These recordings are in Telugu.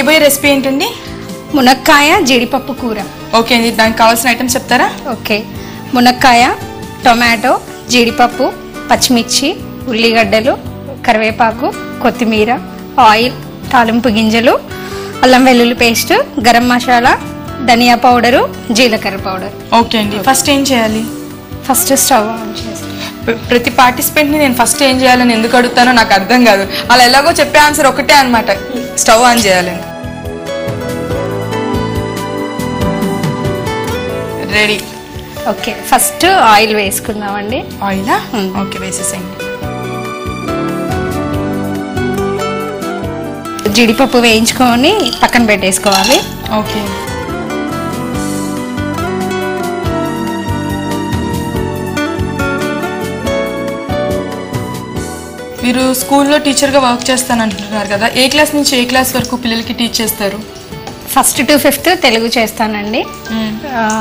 అయిపోయే రెసిపీ ఏంటండి? మునక్కాయ జీడిపప్పు కూర. ఓకే అండి, దానికి కావాల్సిన ఐటమ్స్ చెప్తారా? ఓకే, మునక్కాయ, టొమాటో, జీడిపప్పు, పచ్చిమిర్చి, ఉల్లిగడ్డలు, కరివేపాకు, కొత్తిమీర, ఆయిల్, తాలింపు గింజలు, అల్లం వెల్లుల్లి పేస్ట్, గరం మసాలా, ధనియా పౌడరు, జీలకర్ర పౌడర్. ఓకే అండి, ఫస్ట్ ఏం చేయాలి? ఫస్ట్ స్టవ్ ఆన్ చేస్తాం. ప్రతి పార్టిసిపెంట్ని నేను ఫస్ట్ ఏం చేయాలని ఎందుకు అడుగుతానో నాకు అర్థం కాదు. అలా ఎలాగో చెప్పే ఆన్సర్ ఒకటే అనమాట, స్టవ్ ఆన్ చేయాలని. రెడీ. ఓకే, ఫస్ట్ ఆయిల్ వేసుకుందామండి. ఆయిలా? ఓకే, వేసేసేయండి. జీడిపప్పు వేయించుకొని పక్కన పెట్టేసుకోవాలి. ఓకే. మీరు స్కూల్లో టీచర్గా వర్క్ చేస్తానంటున్నారు కదా, ఏ క్లాస్ నుంచి ఏ క్లాస్ వరకు పిల్లలకి టీచ్ చేస్తారు? ఫస్ట్ టు ఫిఫ్త్ తెలుగు చేస్తానండి.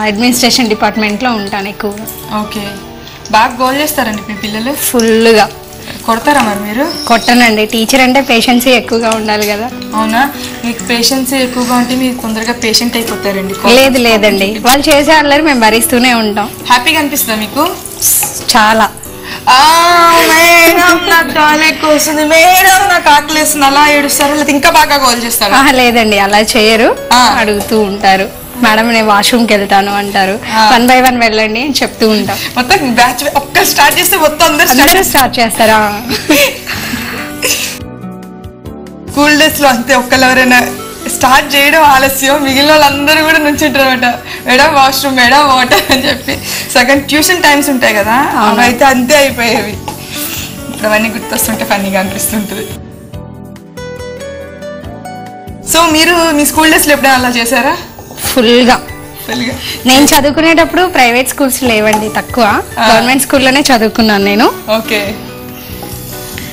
అడ్మినిస్ట్రేషన్ డిపార్ట్మెంట్లో ఉంటాను ఎక్కువగా. ఓకే, బాగా గోల్ చేస్తారండి మీ పిల్లలు? ఫుల్గా. కొడతారా మరి మీరు? కొట్టనండి, టీచర్ అంటే పేషెన్సీ ఎక్కువగా ఉండాలి కదా. అవునా, మీకు పేషెన్సీ ఎక్కువగా ఉంటే మీరు తొందరగా పేషెంట్ అయిపోతారండి. లేదండి, వాళ్ళు చేసే అల్లరి మేము భరిస్తూనే ఉంటాం. హ్యాపీగా అనిపిస్తుందా మీకు? చాలా. మేడం నాకు టాయిలెట్ వస్తుంది, మేడం నాకు ఆకలిస్తుంది, అలా ఏడుస్తారు, లేదా ఇంకా బాగా గోల్ చేస్తారు? లేదండి, అలా చేయరు, అడుగుతూ ఉంటారు. మేడం నేను వాష్రూమ్కి వెళ్తాను అంటారు. 1 by 1 వెళ్ళండి అని చెప్తూ ఉంటాం. మొత్తం బ్యాచ్ ఒక్క స్టార్ట్ చేస్తే మొత్తం అందరూ స్టార్ట్ చేస్తారా? స్కూల్ డేస్ లో అంతే, ఒక్కళ్ళు ఎవరైనా స్టార్ట్ చేయడం ఆలస్యం, మిగిలిన వాళ్ళందరూ కూడా నుంచుంటారు అనమాట. మేడం వాష్రూమ్, మేడం వాటర్ అని చెప్పి. సెకండ్ ట్యూషన్ టైమ్స్ ఉంటాయి కదా, అవైతే అంతే అయిపోయేవి. ఇప్పుడు అవన్నీ గుర్తొస్తుంటే ఫన్నీగా అనిపిస్తుంటుంది. సో మీరు మీ స్కూల్ డేస్ లో ఎప్పుడైనా అలా చేశారా? ఫుల్గా. నేను చదువుకునేటప్పుడు ప్రైవేట్ స్కూల్స్ లేవండి, తక్కువ. గవర్నమెంట్ స్కూల్లోనే చదువుకున్నాను నేను. ఓకే,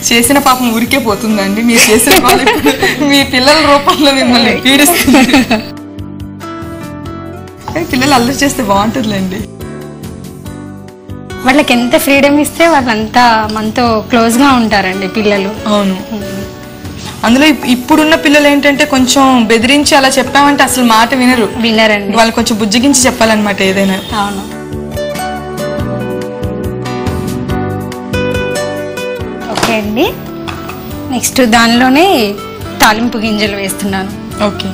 చేసిన పాపం ఊరికే పోతుందండి. మీరు చేసిన మీ పిల్లల రూపంలో మిమ్మల్ని పీడిస్తుంది. పిల్లలు అల్లరి చేస్తే బాగుంటుందిలేండి. వాళ్ళకి ఎంత ఫ్రీడమ్ ఇస్తే వాళ్ళంతా మనతో క్లోజ్ గా ఉంటారండి పిల్లలు. అవును, అందులో ఇప్పుడున్న పిల్లలు ఏంటంటే కొంచెం బెదిరించి అలా చెప్పామంటే అసలు మాట వినరండి. వాళ్ళు కొంచెం బుజ్జగించి చెప్పాలన్నమాట ఏదైనా. అవును. ఓకే అండి, నెక్స్ట్ దానిలోనే తాలింపు గింజలు వేస్తున్నాను. ఓకే,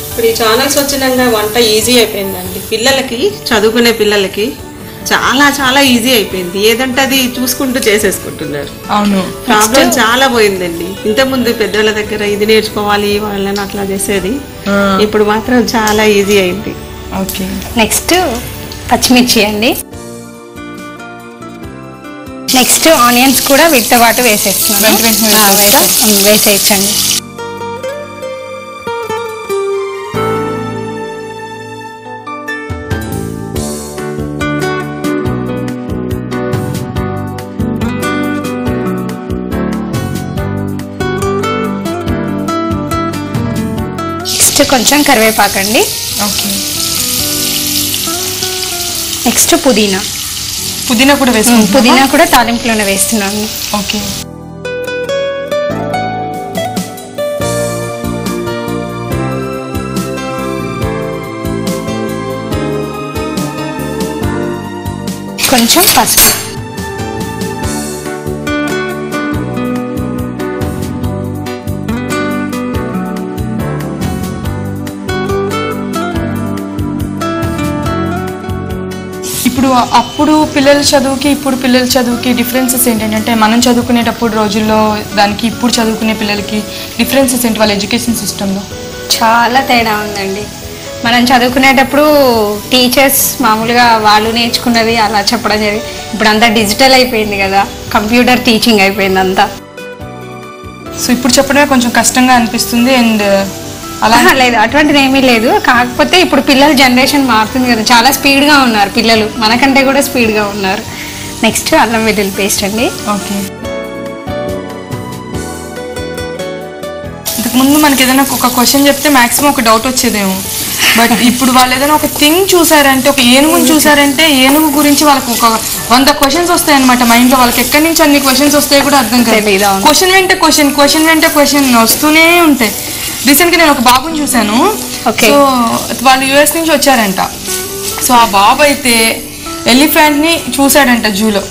ఇప్పుడు ఈ ఛానల్స్ వచ్చినాక వంట ఈజీ అయిపోయిందండి. పిల్లలకి, చదువుకునే పిల్లలకి చాలా చాలా ఈజీ అయిపోయింది. ఏదంటే అది చూసుకుంటూ చేసేసుకుంటున్నారు. అవును, ప్రాబ్లం చాలా పోయిందండి. ఇంతకుముందు పెద్దోళ్ళ దగ్గర ఇది నేర్చుకోవాలి వాళ్ళని అట్లా చేసేది, ఇప్పుడు మాత్రం చాలా ఈజీ అయింది. ఓకే, నెక్స్ట్ పచ్చిమిర్చి అండి. నెక్స్ట్ ఆనియన్స్ కూడా వీటితో పాటు వేసేస్తున్నాను. వేసేయచ్చండి. కొంచెం కరివేపాకండి. ఓకే, నెక్స్ట్ పుదీనా. పుదీనా కూడా వేస్తున్నాను. పుదీనా కూడా తాలింపులోనే వేస్తున్నాను. ఓకే, కొంచెం పసుపు. ఇప్పుడు అప్పుడు పిల్లల చదువుకి ఇప్పుడు పిల్లల చదువుకి డిఫరెన్సెస్ ఏంటంటే, మనం చదువుకునేటప్పుడు రోజుల్లో దానికి ఇప్పుడు చదువుకునే పిల్లలకి డిఫరెన్సెస్ ఏంటి వాళ్ళ ఎడ్యుకేషన్ సిస్టంలో? చాలా తేడా ఉందండి. మనం చదువుకునేటప్పుడు టీచర్స్ మామూలుగా వాళ్ళు నేర్చుకున్నది అలా చెప్పడం జరిగింది. ఇప్పుడు అంతా డిజిటల్ అయిపోయింది కదా, కంప్యూటర్ టీచింగ్ అయిపోయింది అంతా. సో ఇప్పుడు చెప్పడమే కొంచెం కష్టంగా అనిపిస్తుంది. అండ్ అలా లేదు, అటువంటిది ఏమీ లేదు. కాకపోతే ఇప్పుడు పిల్లల జనరేషన్ మారుతుంది కదా, చాలా స్పీడ్గా ఉన్నారు పిల్లలు, మనకంటే కూడా స్పీడ్గా ఉన్నారు. నెక్స్ట్ అల్లం వెల్లుల్లి పేస్ట్ అండి. ఓకే, ఇంతకు ముందు మనకి ఏదైనా ఒక క్వశ్చన్ చెప్తే మాక్సిమం ఒక డౌట్ వచ్చేదేమో, బట్ ఇప్పుడు వాళ్ళు ఏదైనా ఒక థింగ్ చూసారంటే, ఒక ఏనుగుని చూసారంటే ఏనుగు గురించి వాళ్ళకి ఒక 100 క్వశ్చన్స్ వస్తాయి అనమాట మైండ్ లో. వాళ్ళకి ఎక్కడి నుంచి అన్ని క్వశ్చన్స్ వస్తాయి కూడా అర్థం కాదు. క్వశ్చన్ వెంట క్వశ్చన్ వస్తూనే ఉంటాయి. రీసెంట్ గా నేను ఒక బాబుని చూసాను. సో వాళ్ళు యుఎస్ నుంచి వచ్చారంట. సో ఆ బాబు అయితే ఎలిఫెంట్ ని చూసాడంట జూలో.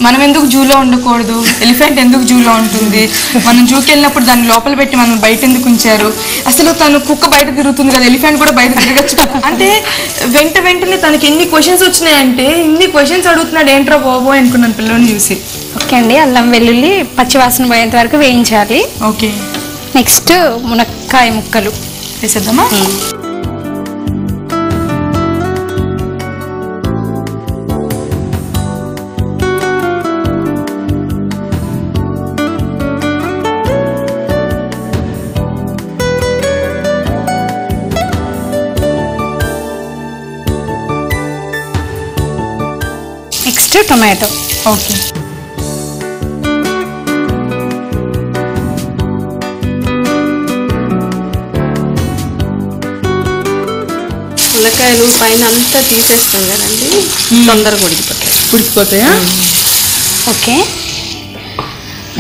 మనం ఎందుకు జూలో ఉండకూడదు, ఎలిఫెంట్ ఎందుకు జూలో ఉంటుంది, మనం జూకి వెళ్ళినప్పుడు దాన్ని లోపల పెట్టి మనం బయట ఎందుకు ఉంచారు, అసలు తను కుక్క బయట తిరుగుతుంది కదా, ఎలిఫెంట్ కూడా బయట తిరగచ్చు అంటే వెంటనే తనకి ఎన్ని క్వశ్చన్స్ వచ్చినాయంటే, ఇన్ని క్వశ్చన్స్ అడుగుతున్నాడు ఏంట్రా బాబో అనుకున్నాను పిల్లల్ని చూసి. ఓకే అండి, అల్లం వెల్లుల్లి పచ్చివాసన పోయేంత వరకు వేయించాలి. ఓకే, నెక్స్ట్ మునక్కాయ ముక్కలు వేసేద్దామా. Next tomato. ఓకే, ములక్కాయలు పైన అంతా తీసేస్తాం కదండి, తొందరగా ఉడికిపోతాయా. ఓకే,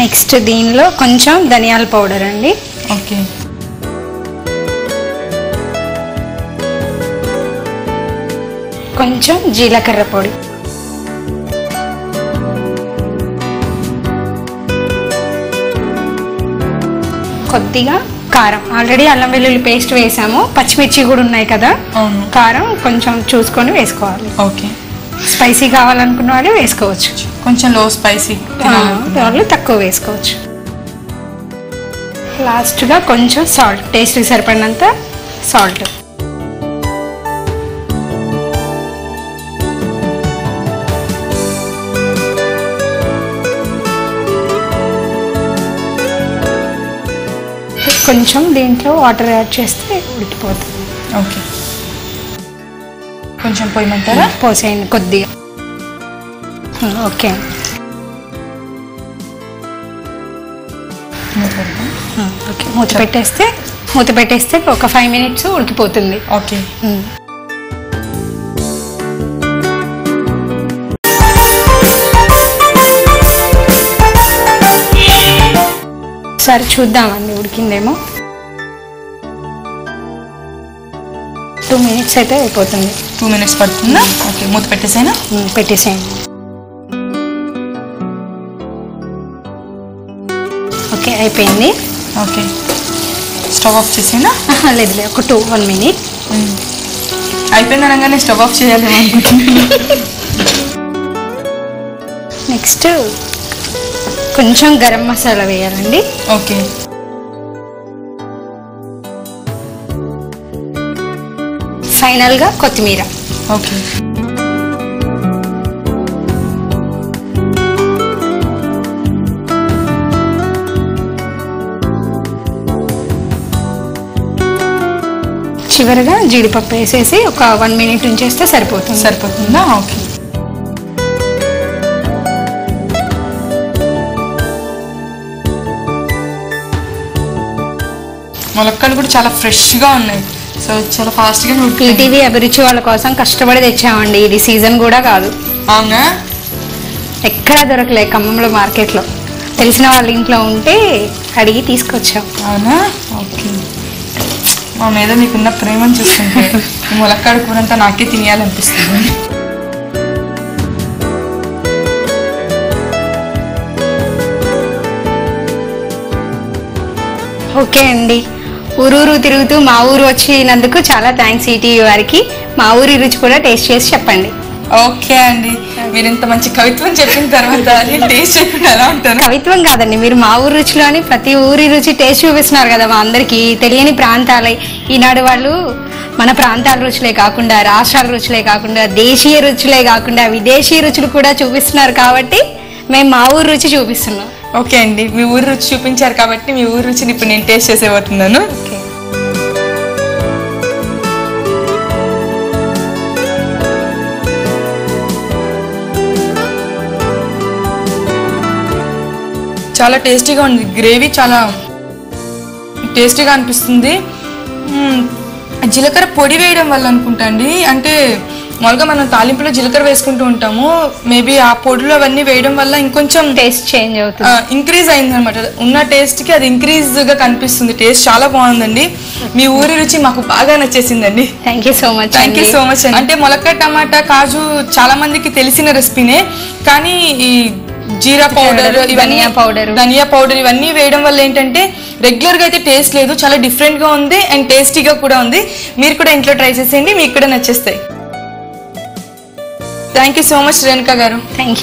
నెక్స్ట్ దీనిలో కొంచెం ధనియాల పౌడర్ అండి. ఓకే, కొంచెం జీలకర్ర పొడి, కొద్దిగా కారం. ఆల్రెడీ అల్లం వెల్లుల్లి పేస్ట్ వేసాము, పచ్చిమిర్చి కూడా ఉన్నాయి కదా, కారం కొంచెం చూసుకొని వేసుకోవాలి. ఓకే, స్పైసీ కావాలనుకున్న వాళ్ళు వేసుకోవచ్చు, కొంచెం లో స్పైసీ వాళ్ళు తక్కువ వేసుకోవచ్చు. లాస్ట్గా కొంచెం సాల్ట్, టేస్ట్కి సరిపడినంత సాల్ట్. కొంచెం దీంట్లో వాటర్ యాడ్ చేస్తే ఉడికిపోతుంది. ఓకే, కొంచెం పోయమంటారా? పోసేయండి కొద్దిగా. ఓకే, ఓకే, మూత పెట్టేస్తే ఒక 5 minutes ఉడికిపోతుంది. ఓకే, సరే చూద్దామండి ఉడికిందేమో. 2 minutes అయితే అయిపోతుంది. 2 minutes పడుతుందా? ఓకే, మూత పెట్టేసేనా? పెట్టేసేయండి. ఓకే, అయిపోయింది. ఓకే, స్టవ్ ఆఫ్ చేసేనా? లేదు, ఒక 1 minute. అయిపోయింది అనగానే స్టవ్ ఆఫ్ చేయాలి అనుకుంటున్నాను. నెక్స్ట్ కొంచెం గరం మసాలా వేయాలండి. ఓకే, ఫైనల్గా కొత్తిమీర. ఓకే, చివరిగా జీడిపప్పు వేసేసి ఒక 1 minute ఉంచేస్తే సరిపోతుందా? ఓకే, ములక్కాయలు కూడా చాలా ఫ్రెష్గా ఉన్నాయి. సో చాలా ఫాస్ట్గా. ఈటీవీ అభిరుచి వాళ్ళ కోసం కష్టపడి తెచ్చామండి. ఇది సీజన్ కూడా కాదు. అవునా? ఎక్కడా దొరకలే ఖమ్మంలో మార్కెట్లో. తెలిసిన వాళ్ళ ఇంట్లో ఉంటే అడిగి తీసుకొచ్చాం. అవునా? ఓకే, మా మీద మీకున్న ప్రేమను చూస్తుంటే ములక్కాడ కూర అంతా నాకే తినేయాలనిపిస్తుంది. ఓకే అండి, ఊరూరు తిరుగుతూ మా ఊరు వచ్చినందుకు చాలా థ్యాంక్స్ ఈటీవీ వారికి. మా ఊరి రుచి కూడా టేస్ట్ చేసి చెప్పండి. ఓకే అండి, మీరు ఇంత మంచి కవిత్వం చెప్పిన తర్వాత నేను టేస్ట్ చెప్పిన ఎలా ఉంటాను? కవిత్వం కాదండి, మీరు మా ఊరి రుచిలోని ప్రతి ఊరి రుచి టేస్ట్ చూపిస్తున్నారు కదా మా అందరికి. తెలియని ప్రాంతాలే ఈనాడు వాళ్ళు మన ప్రాంతాల రుచులే కాకుండా, రాష్ట్రాల రుచులే కాకుండా, దేశీయ రుచులే కాకుండా విదేశీ రుచులు కూడా చూపిస్తున్నారు కాబట్టి మేము మా ఊరు రుచి చూపిస్తున్నాం. ఓకే అండి, మీ ఊరు రుచి చూపించారు కాబట్టి మీ ఊరు రుచిని ఇప్పుడు నేను టేస్ట్ చేసేబోతున్నాను. ఓకే, చాలా టేస్టీగా ఉంది. గ్రేవీ చాలా టేస్టీగా అనిపిస్తుంది. జీలకర్ర పొడి వేయడం వల్ల అనుకుంటా అండి, అంటే మామూలుగా మనం తాలింపులో జీలకర్ర వేసుకుంటూ ఉంటాము, మేబీ ఆ పొడిలో అవన్నీ వేయడం వల్ల ఇంకొంచెం టేస్ట్ చేంజ్ అవుతుంది, ఇంక్రీజ్ అయింది అనమాట. ఉన్న టేస్ట్ కి అది ఇంక్రీజ్ గా కనిపిస్తుంది. టేస్ట్ చాలా బాగుందండి. మీ ఊరి రుచి మాకు బాగా నచ్చేసిందండి. Thank you so much. Thank you so much అండి. అంటే మొలక టమాటా కాజు చాలా మందికి తెలిసిన రెసిపీనే, కానీ ఈ జీరా పౌడర్, ధనియా పౌడర్ ఇవన్నీ వేయడం వల్ల ఏంటంటే రెగ్యులర్ గా అయితే టేస్ట్ లేదు, చాలా డిఫరెంట్ గా ఉంది అండ్ టేస్టీగా కూడా ఉంది. మీరు కూడా ఇంట్లో ట్రై చేసేయండి, మీకు కూడా నచ్చేస్తాయి. Thank you so much Renuka గారు. Thank you.